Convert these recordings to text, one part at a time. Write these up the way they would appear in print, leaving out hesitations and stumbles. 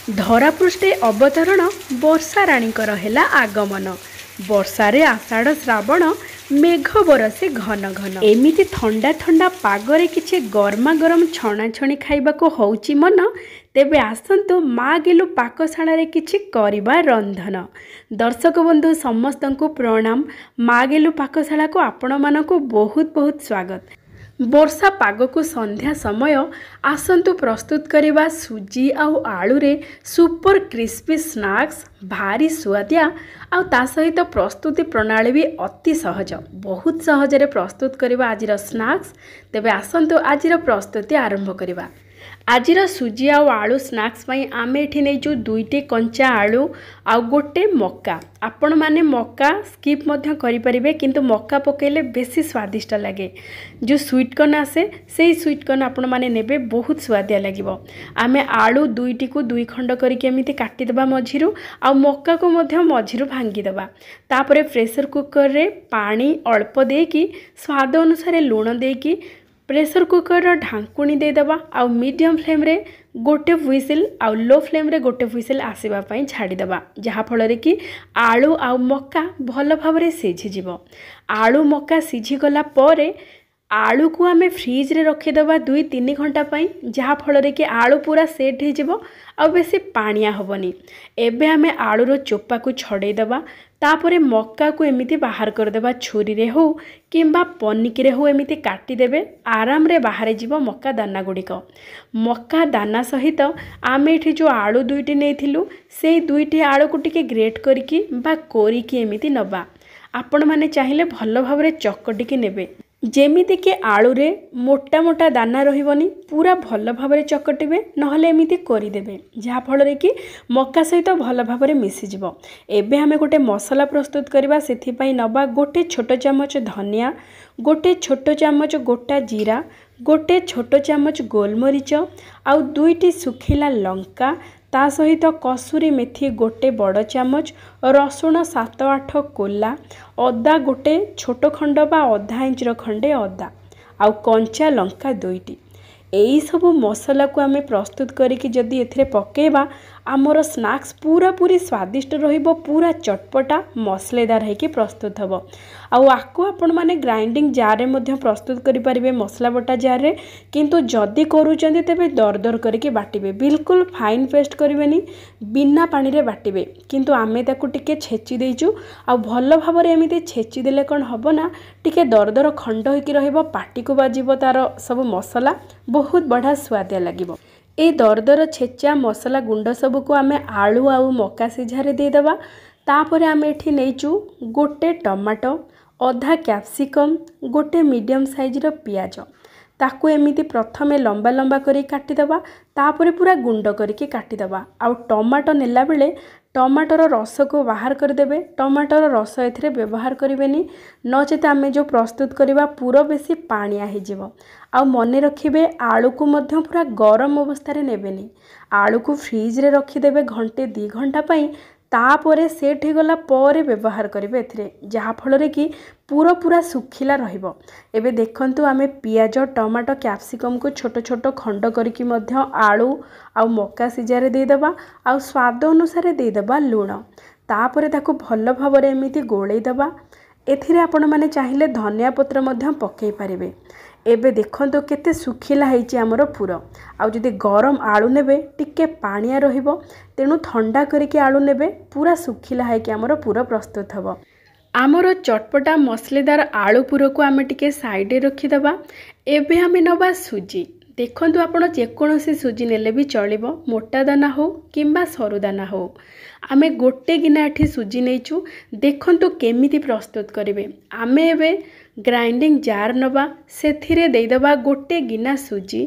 धरापृष्ठे अवतरण वर्षा राणीकर हेला आगमन। वर्षारे आषाढ़ श्रावण मेघ बरसे घन घन। एमिति ठंडा ठंडा पागरे किछि गरमा गरम छणाछणी खाइबाको होउची मन। तेबे आसंतु माँ गेलु पाकशाला किछि करिबा रंधन। दर्शक बंधु समस्तंकु प्रणाम। माँ गेलु पाकशाला को आपण मानकु बहुत बहुत स्वागत। वर्षा पाग को संध्या समय आसंतु प्रस्तुत करवा सुजी आउ आलू रे सुपर क्रिस्पी स्नैक्स भारी सुआदिया आउ ता सहित प्रस्तुति प्रणाली भी अति सहज। बहुत सहजरे प्रस्तुत करवा आजिर स्नैक्स। तेबे आसंतु आजिर प्रस्तुति आरंभ करवा। आजिर सुजी आउ आलू स्नैक्स पई आमे एठी नेचु दुईटी कंचा आलू आउ गोटे मक्का। आपण माने मक्का स्किप मध्य करि परिबे, किंतु मक्का पकेले बेसी स्वादिष्ट लागे। जो स्वीट कॉर्न आसे सेही स्वीट कॉर्न आपण माने नेबे, बहुत स्वादिया लागिबो। आमे आलू दुईटी को दुई खंड करिके एमिति काटि देबा मझिरु, आउ मक्का को मध्य मझिरु भांगी देबा। तापरे प्रेशर कुकर रे पानी अल्प देकी स्वाद अनुसार लूण देकी प्रेशर कुकर ढांकुणी देदेबा। आउ मीडियम फ्लेम रे गोटे व्हिसिल आउ लो फ्लेम रे गोटे व्हिसिल आसीबा पई छाड़ीदेबा, जहा फल कि आलू आउ मक्का भल भाव सिझी जिवो। आलू मक्का सिझी गला परे आलू को आमे फ्रिज रे रखिदेबा 2-3 घंटा पई, जहा फल कि आलू पूरा सेट हो जिवो आ बेसी पानिया होबनी। एबे आमे आलू रो चोपा को छड़े देबा। तापरे मक्का को एमिति बाहर कर देबा, छुरी रे हो किंबा पनिकी रे हो एमिति काटी देबे। आराम रे बाहर जीवो मक्का दाना गुड़िक। मक्का दाना सहित आमे एठी जो आलू दुईटी नेथिलु सेही दुईटी आलू को टिके ग्रेट करिकी बा कोरिकी एमिति नबा। आपण माने चाहिले भल भावरे चकटिकी नेबे, जेमिति के आलू रे मोटा मोटा दाना रहिबनी। पूरा भल भावरे चकटिबे, नहले एमिति करि देबे, जहा फल कि मक्का सहित भल भावरे मिसी जिवो। एबे हमें गोटे मसला प्रस्तुत करबा। सेथि पई नबा गोटे छोट चामच धनिया, गोटे छोट चामच गोटा जीरा, गोटे छोट चामच गोलमरीच आउ दुईटी सुखिला लंका, ता सहित कसूरी मेथी गोटे बड़ चामच, रसुण 7-8 कोला, अदा गोटे छोट खंड बा अधा इंचर खंडे अदा, आउ कंचा लंका 2टी। यही सब मसला को आमे प्रस्तुत करिकी जदि एथिरे पकेबा, आमर स्नैक्स पूरा पूरी स्वादिष्ट रहिबो, पूरा चटपटा मसलेदार होइकी प्रस्तुत हबो। आउ आको आपण माने ग्राइंडिंग जार रे मध्य प्रस्तुत करि परिबे, मसला बटा जार रे। किंतु जदि करूचंदी तेबे दरदर करिके बाटिबे, बिल्कुल फाइन पेस्ट करिवेनी, बिना पानी रे बाटिबे। किंतु आमे ताकू टिके छेची देइचु, आउ भल भाबरे एमिति छेची देले कोन हबो ना, टिके दरदर खंड होइकी रहिबो, पाटी को बाजिबो तार सब मसला, बहुत बढ़िया स्वादिया लागिबो। ए दरदर छेचा मसला गुंड सब को आमे आलू आउ मक्का सिझारे दे देबा। तापरे आमे एठी नेइचु गोटे टमाटो, अधा कैप्सिकम, गोटे मीडियम साइज रो पियाज, ताकू एमिति प्रथमे लंबा लंबा करी काटी देबा। तापरे पूरा गुंड करिके काटी देबा। आउ टमाटो नेला बेले टमाटर रस को बाहर कर देबे। टमाटर रस एथिरे व्यवहार करिवेनी, नचेत आमे जो प्रस्तुत करिबा पूरा बेसी पानिया हे जिवो। आउ मने रखिबे आलू को मध्य पूरा गरम अवस्था रे नेबेनी। आलू को फ्रिज रे रखि देबे 1-2 घंटा पई। तापरे सेट हो गला परे व्यवहार करिवे एथिरे, जहा फल कि पूरा पूरा सुखिला रहिबो। एबे देखंतु आमे पियाज, टमाटो, कैप्सिकम को छोट छोट खंड करिकी मध्य आलू आउ मक्का सिझारे दे देबा। आउ स्वाद अनुसार दे देबा लूण। तापरे ताकू भल भावरे एमिति गोळेई देबा। एथिरे आपण माने चाहिले धनिया पत्र मध्य पकेई पारिबे। एबे देखंतु केते सुखिला हेची हमरो पूरा। आउ जदि गरम आलू नेबे टिके पानिया रहिबो, तेणु ठंडा करिके आलू नेबे, पूरा सुखिला हेकी हमरो पूरा प्रस्तुत हबो। आमर चटपटा मसलेदार आलू पूरा को आमे टिके साइड रे रखि देबा। एबे आमे नबा सुजी। देखंतु आपण जेकोनोसी सुजी नेले भी चलिबो, मोटा दाना हो किंबा सरू दाना हो। आमे गोटे गिना एठी सुजी नेइचु। देखंतु केमिति प्रस्तुत करिवे। आमे एबे ग्राइंडिंग जार नबा, सेथिरे देई देबा गोटे गिना सुजी,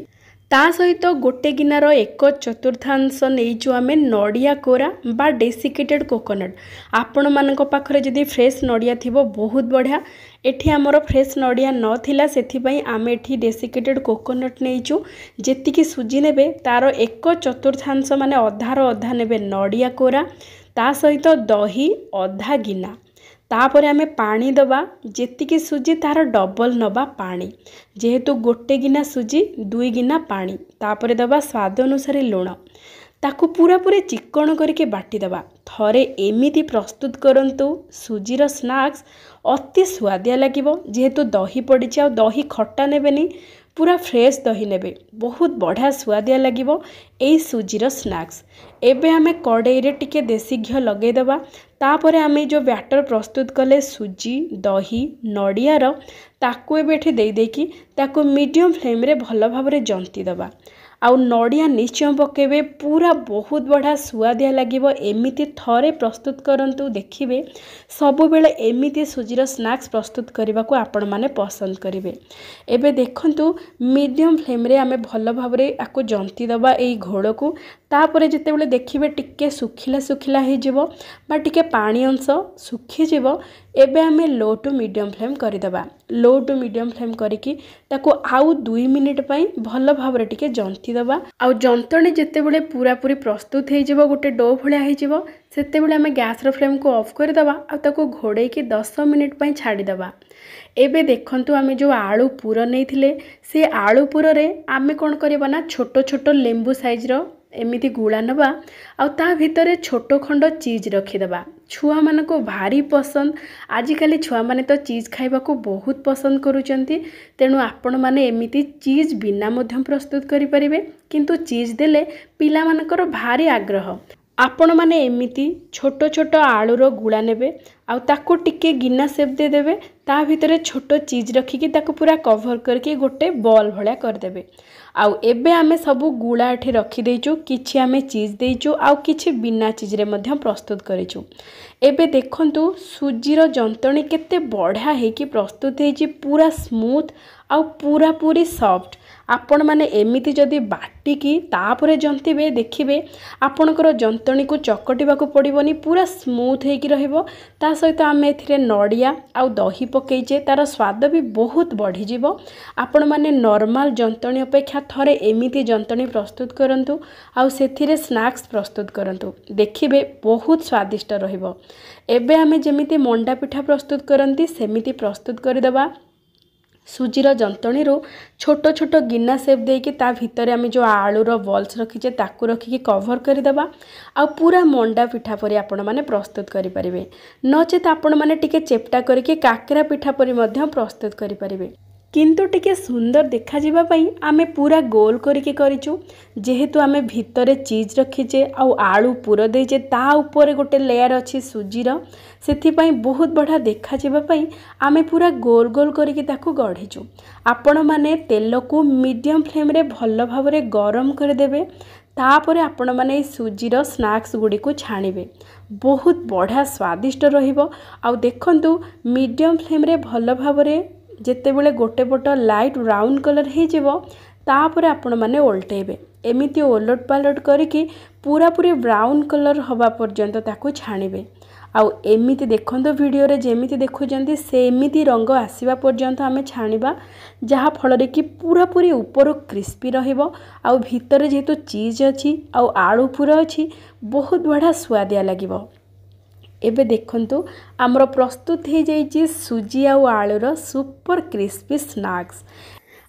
ता सहित गोटे गिनार 1/4 नेइचु आमे नड़िया कोरा बा डेसिकेटेड कोकोनट। आपण मानक पाखरे जदि फ्रेश नड़िया थिबो बहुत बढ़िया। एठी हमर फ्रेश नड़िया न थिला, सेथि पई आमे एठी डेसिकेटेड कोकोनट नेइचु। जेतिकी सुजी नेबे तार 1/4 माने अधार अधा नेबे नड़िया कोरा, ता सहित दही अधा गिना। तापरे आमे पानी दबा, जेतिकी सुजी तार डबल नबा पानी। जेहेतु गोटे गिना सुजी 2 गिना पानी। तापरे दबा स्वाद अनुसार लूण। ताकू पूरा पूरी चिक्कण करके बाटीदेवा। थरे एमिति प्रस्तुत करंतु सुजीर स्नैक्स अति स्वादिया लगिवो। जेहेतु दही पड़ी आ दही खट्टा नेबेनी, पूरा फ्रेश दही नेबे, बहुत बढ़िया स्वादिया लगिवो एई सुजीर स्नैक्स। एबे आमे कड़ाई रे टिके देसी घी लगे देबा। तापरे आमे जो बैटर प्रस्तुत कले सुजी दही नड़ियार ताकू एबे दे देकी ताकू मीडियम फ्लेम रे भल भाबरे जंती देबा। आउ नड़िया निश्चय पकेबे, पूरा बहुत बढ़िया सुआदिया लगिवो। एमिति थरे प्रस्तुत करंतु, देखिबे सबु बेले एमिति सुजीर स्नैक्स प्रस्तुत करने को आपण माने पसंद करिवे। एबे देखंतु मीडियम फ्लेम रे आमे भल भाबरे आको जंती दबा एई घोड़ को। तापरे जेते बेले देखिबे टिके सुखिला सुखिला हे जिवो बा टिके पानी अंश सुखी जिवो, एबे आमे लो टू मीडियम फ्लेम करिदबा। लो टू मीडियम फ्लेम करिकी ताको आउ 2 मिनिट पई भल भाबरे टिके जंती दबा। आउ जंतणी जेते बेले पूरा पूरी प्रस्तुत हे जिवो, गोटे डो भलिया हे जिवो, सेते बेले आमे गैस रो फ्लेम को ऑफ कर दबा। आ ताको घोड़े की 10 मिनिट पई छाड़ी दबा। एबे देखंतु आमे जो आलू पूर नैथिले, से आलू पूर रे आमे कोन करबा ना छोटो छोटो लेंबू साइज रो एमिति गुड़ा नबा। आ ता भितरे छोटो खंड चीज रखिदबा। छुआ मान को भारी पसंद, आजिकाली छुआ माने तो चीज खाइबा को बहुत पसंद करूचंती। तेणु आपण माने एमिति चीज बिना मध्यम प्रस्तुत करि परिबे, किंतु चीज देले पिला मानकर भारी आग्रह। आपण माने एमिति छोटो छोटो आलूर गुड़ा नेबे, आउ ताको टिके गिना सेप दे देबे। ता भितरे छोटो चीज रखिकी ताको पूरा कवर करके गोटे बॉल भलिया कर देबे। आउ एबे आमे सबु गुड़ा एठी रखी देइचु, किछि आमे चीज देइचु, आउ किछि बिना चीज रे मध्यम प्रस्तुत करिचु। एबे देखंतु सुजीर जंतणी केते बढ़िया हेकी प्रस्तुत हेची, पूरा स्मूथ आउ पूरा पूरी सॉफ्ट। आपण माने एमिति जदि बाटिकी तापरे जंतीबे, देखिबे आपणकर जंतणी को चकटिबा को पड़िबनी, पूरा स्मूथ हेकी रहिबो। ता सहित आमे एथिरे नड़िया आउ दही पकेइचे, तार स्वाद भी बहुत बढ़ी जिवो। आपण माने नॉर्मल जंतणी अपेक्षा थरे एमिति जंतणी प्रस्तुत करंतु, आउ सेथिरे स्नैक्स प्रस्तुत करंतु, देखिबे बहुत स्वादिष्ट रहिबो। एबे आमे जेमिति मंडा पिठा प्रस्तुत करंती सेमिति प्रस्तुत करदेबा। सुजीर जंतणी रो छोटो छोटो गिना सेप देकी ता भितरे आमे जो आलूर बॉल्स रखीचे ताकू रखिकी कवर करदेबा। आ पूरा मंडा पिठा परी आपण माने प्रस्तुत करि परिबे। नचेत आपण माने टिके चेप्टा करके काकरा पिठा परी मध्य प्रस्तुत करि परिबे। किंतु टिके सुंदर देखा जिबा पई आमे पूरा गोल करके करिचु। जेहेतु आमे भितरे चीज रखीचे आउ आलू पूर देइचे, ता ऊपर गोटे लेयर अछि सुजीर, सेथि पई बहुत बढ़िया देखा जिबा पई आमे पूरा गोल गोल करके ताकू गढ़ीचु। आपण माने तेल को मीडियम फ्लेम रे भल भाबरे गरम कर देबे। तापरे आपण माने सुजीर स्नैक्स गुडी को छाणीबे, बहुत बढ़िया स्वादिष्ट रहिबो। आउ देखंतु मीडियम फ्लेम रे भल भाबरे जेते बेले गोटे पट लाइट ब्राउन कलर हे जिवो, तापरे आपण माने ओल्टेबे। एमिति ओलट पालट करिकी पूरा पूरी ब्राउन कलर हवा पर्यंत ताकू छाणीबे। आउ एमिति देखंतो वीडियो रे जेमिति देखुचंती सेमिति रंग आसीबा पर्यंत आमे छाणीबा, जहा फल रे कि पूरा पूरी ऊपर क्रिस्पी रहिबो। आउ भितर जेहेतु चीज अछि आउ आलू पूरा अछि, बहुत बढ़िया स्वादिया लागिबो। एबे देखंतु आमर प्रस्तुत हो जाइए सुजी आउ आलूर सुपर क्रिस्पी स्नैक्स।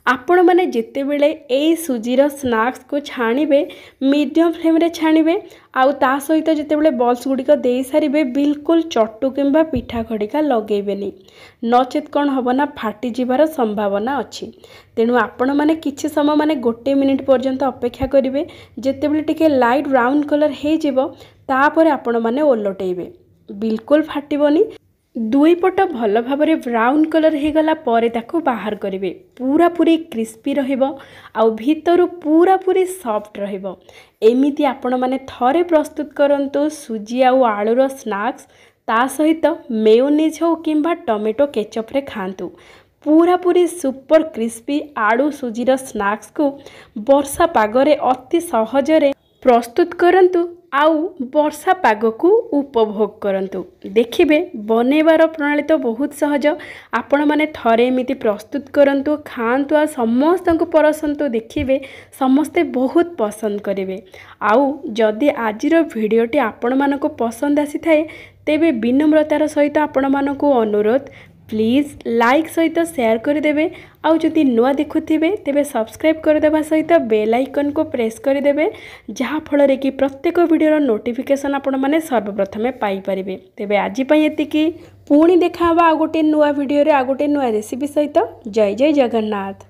आपण माने जेते बेले एई सुजीर स्नैक्स को छाणीबे, मीडियम फ्लेम रे छाणीबे। आउ ता सहित जेते बेले बॉल्स गुडिक देई सारिबे, बिल्कुल चट्टू किंबा पिठा खडिका लगेबेनी, नचेत कोन हबो ना फाटी जिबार संभावना अछि। तेणु आपण माने किछि समय माने 1 मिनिट पर्यंत अपेक्षा करिवे। जेते बेले टिके लाइट ब्राउन कलर हे जिवो, तापरे आपण माने ओलटेइबे, बिल्कुल फाटिबोनी। दुई पट भल भाबरे ब्राउन कलर हे गला परे ताको बाहर करिवे। पूरा पूरी क्रिस्पी रहिबो, आउ भीतरु पूरा पूरी सॉफ्ट रहिबो। एमिति आपण माने थरे प्रस्तुत करंतु सुजी आउ आलूर स्नैक्स, ता सहित मेयोनीज हो किंबा टमेटो केचप रे खांतु। पूरा पूरी सुपर क्रिस्पी आलू सुजीर स्नैक्स को वर्षा पागरे अति सहजरे प्रस्तुत करंतु, आउ वर्षा पाग को उपभोग करंतु। देखिबे बनेबार प्रणाली तो बहुत सहज। आपण माने थरे एमिति प्रस्तुत करंतु, खांतु, आ समस्त को परसंतु। देखिबे समस्ते बहुत पसंद करिवे। आउ जदि आजिर भिडियोटी आपण मानको पसंद आसी थाए, तेबे विनम्रतार सहित आपण मानको अनुरोध, प्लीज लाइक सहित शेयर करदे आउ जदि नुआ देखुथिबे तेबे सब्सक्राइब करदेबा सहित बेल आइकन को प्रेस करदेबे जहाँ फल कि प्रत्येक वीडियो नोटिफिकेशन आपण माने सर्वप्रथम पाई परिबे। तेबे आजि पई एतिकी पुणी देखा आ गोटे नुआ वीडियो रे आ गोटे नुआ रेसिपी सहित। जय जय जगन्नाथ।